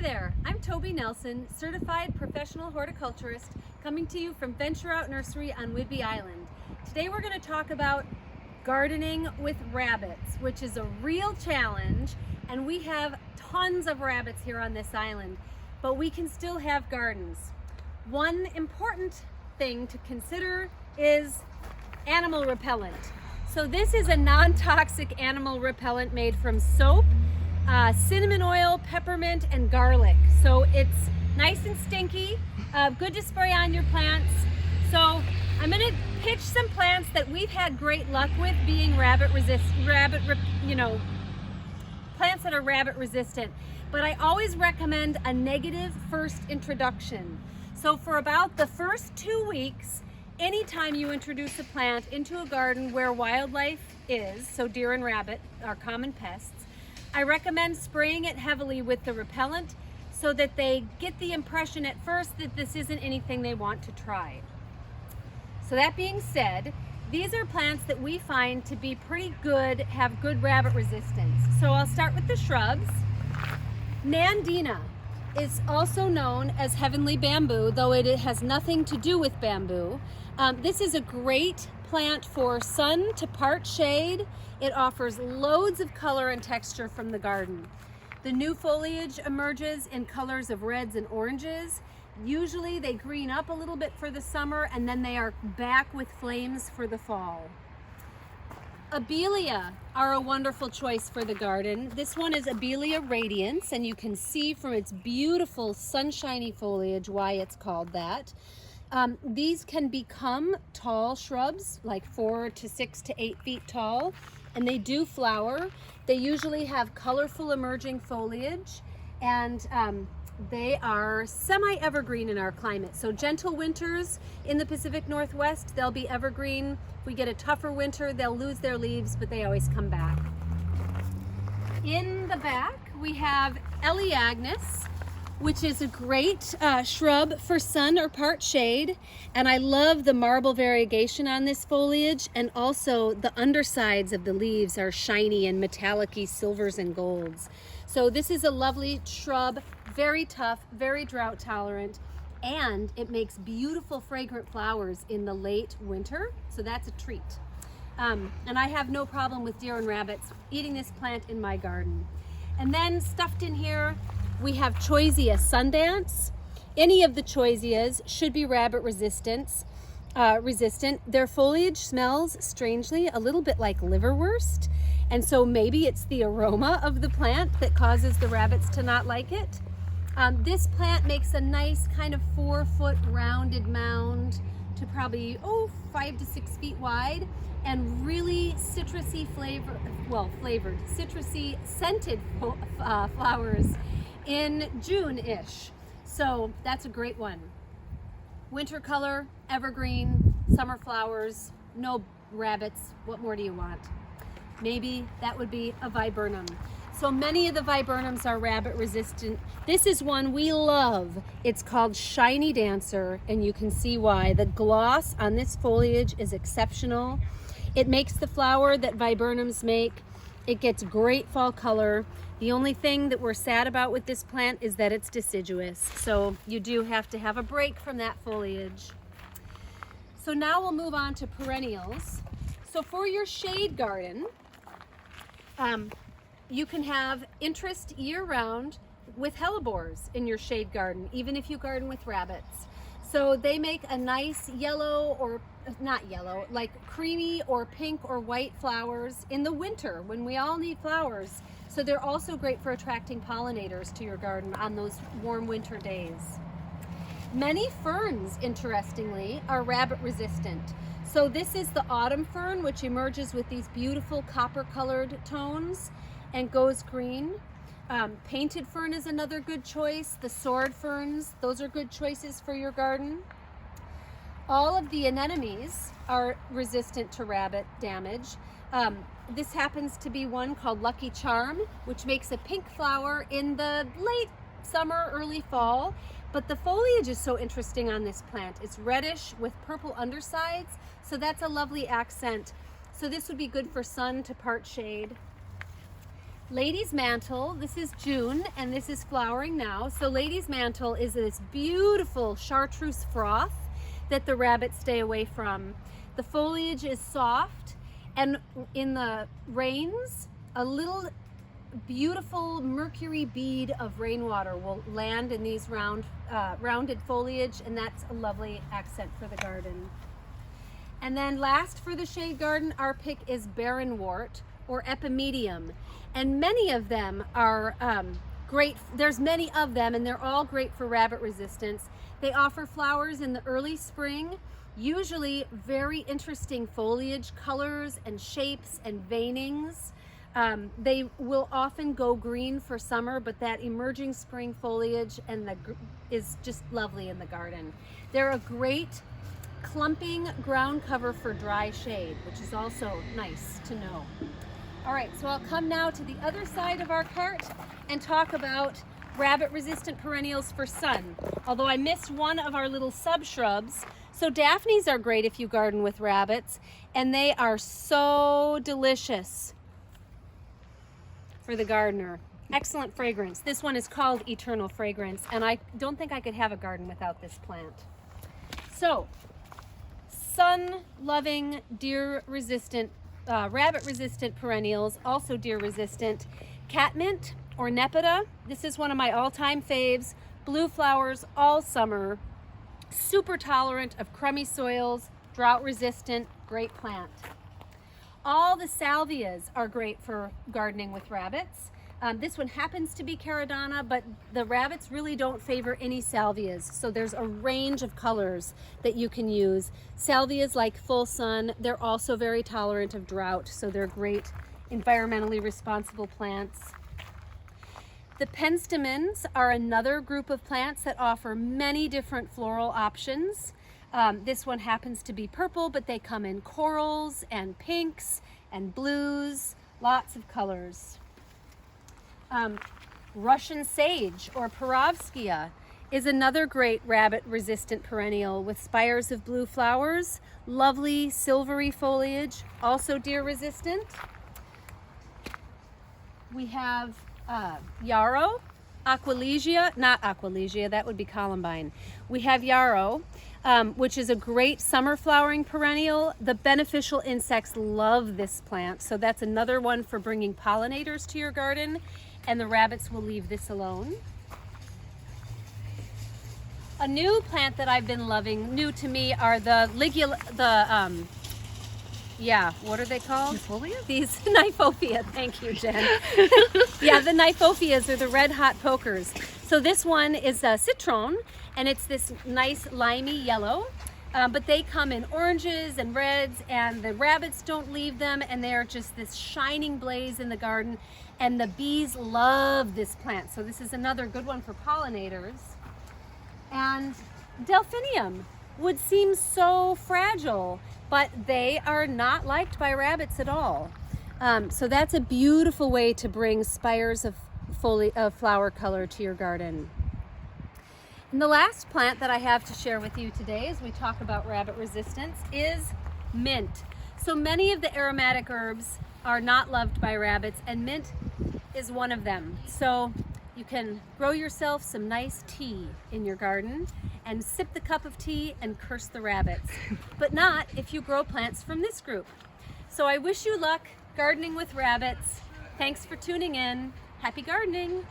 Hi there, I'm Tobey Nelson, certified professional horticulturist, coming to you from Venture Out Nursery on Whidbey Island. Today we're going to talk about gardening with rabbits, which is a real challenge, and we have tons of rabbits here on this island, but we can still have gardens. One important thing to consider is animal repellent. So this is a non-toxic animal repellent made from soap, cinnamon oil, peppermint, and garlic. So it's nice and stinky, good to spray on your plants. So I'm going to pitch some plants that we've had great luck with being plants that are rabbit resistant. But I always recommend a negative first introduction. So for about the first 2 weeks, anytime you introduce a plant into a garden where wildlife is, so deer and rabbit are common pests, I recommend spraying it heavily with the repellent so that they get the impression at first that this isn't anything they want to try. So that being said, these are plants that we find to be pretty good, have good rabbit resistance. So I'll start with the shrubs. Nandina is also known as heavenly bamboo, though it has nothing to do with bamboo. This is a great plant for sun to part shade. It offers loads of color and texture from the garden. The new foliage emerges in colors of reds and oranges. Usually they green up a little bit for the summer, and then they are back with flames for the fall. Abelia are a wonderful choice for the garden. This one is Abelia radiance, and you can see from its beautiful sunshiny foliage why it's called that. These can become tall shrubs, like 4 to 6 to 8 feet tall, and they do flower. They usually have colorful emerging foliage, and they are semi-evergreen in our climate. So gentle winters in the Pacific Northwest, they'll be evergreen. If we get a tougher winter, they'll lose their leaves, but they always come back. In the back, we have Eleagnus, which is a great shrub for sun or part shade. And I love the marble variegation on this foliage, and also the undersides of the leaves are shiny and metallic-y silvers and golds. So this is a lovely shrub, very tough, very drought tolerant, and it makes beautiful fragrant flowers in the late winter, so that's a treat. And I have no problem with deer and rabbits eating this plant in my garden. And then stuffed in here, we have Choisya Sundance. Any of the Choisyas should be rabbit resistant. Their foliage smells strangely a little bit like liverwurst, and so maybe it's the aroma of the plant that causes the rabbits to not like it. This plant makes a nice kind of 4-foot rounded mound to probably 5 to 6 feet wide, and really citrusy flavored, citrusy scented flowers in June-ish. So that's a great one. Winter color, evergreen, summer flowers, no rabbits. What more do you want? Maybe that would be a viburnum. So many of the viburnums are rabbit resistant. This is one we love. It's called Shiny Dancer, and you can see why. The gloss on this foliage is exceptional. It makes the flower that viburnums make. It gets great fall color. The only thing that we're sad about with this plant is that it's deciduous. So you do have to have a break from that foliage. So now we'll move on to perennials. So for your shade garden, you can have interest year-round with hellebores in your shade garden, even if you garden with rabbits. So they make a nice yellow, or not yellow, like creamy or pink or white flowers in the winter when we all need flowers. So they're also great for attracting pollinators to your garden on those warm winter days. Many ferns, interestingly, are rabbit resistant. So this is the autumn fern, which emerges with these beautiful copper-colored tones and goes green. Painted fern is another good choice. The sword ferns, those are good choices for your garden. All of the anemones are resistant to rabbit damage. This happens to be one called Lucky Charm, which makes a pink flower in the late summer, early fall. But the foliage is so interesting on this plant. It's reddish with purple undersides, so that's a lovely accent. So this would be good for sun to part shade. Lady's Mantle, this is June and this is flowering now. So Lady's Mantle is this beautiful chartreuse froth that the rabbits stay away from. The foliage is soft, and in the rains, a little beautiful mercury bead of rainwater will land in these rounded foliage, and that's a lovely accent for the garden. And then last for the shade garden, our pick is barrenwort or epimedium, and many of them are great. There's many of them, and they're all great for rabbit resistance. They offer flowers in the early spring, usually very interesting foliage colors and shapes and veinings. They will often go green for summer, but that emerging spring foliage is just lovely in the garden. They're a great clumping ground cover for dry shade, which is also nice to know. All right, so I'll come now to the other side of our cart and talk about rabbit resistant perennials for sun. Although I missed one of our little sub shrubs. So Daphnes are great if you garden with rabbits, and they are so delicious for the gardener. Excellent fragrance. This one is called Eternal Fragrance, and I don't think I could have a garden without this plant. So, sun-loving, deer-resistant, rabbit-resistant perennials, also deer-resistant. Catmint or Nepeta. This is one of my all-time faves. Blue flowers all summer. Super tolerant of crummy soils, drought-resistant, great plant. All the salvias are great for gardening with rabbits. This one happens to be Caradonna, but the rabbits really don't favor any salvias. So there's a range of colors that you can use. Salvias like Full Sun, they're also very tolerant of drought, so they're great environmentally responsible plants. The penstemons are another group of plants that offer many different floral options. This one happens to be purple, but they come in corals and pinks and blues, lots of colors. Russian sage or Perovskia is another great rabbit-resistant perennial with spires of blue flowers, lovely silvery foliage, also deer-resistant. We have yarrow, Aquilegia, not Aquilegia, that would be columbine. We have yarrow, which is a great summer flowering perennial. The beneficial insects love this plant, so that's another one for bringing pollinators to your garden, and the rabbits will leave this alone. A new plant that I've been loving, new to me, are what are they called? Knifolias? These Knifophia, thank you, Jen. Yeah, the Knifophias are the red hot pokers. So this one is a citron, and it's this nice limey yellow, but they come in oranges and reds, and the rabbits don't leave them, and they're just this shining blaze in the garden, and the bees love this plant. So this is another good one for pollinators. And delphinium would seem so fragile, but they are not liked by rabbits at all. So that's a beautiful way to bring spires of flower color to your garden. And the last plant that I have to share with you today as we talk about rabbit resistance is mint. So many of the aromatic herbs are not loved by rabbits, and mint is one of them. So you can grow yourself some nice tea in your garden and sip the cup of tea and curse the rabbits, but not if you grow plants from this group. So I wish you luck gardening with rabbits. Thanks for tuning in. Happy gardening.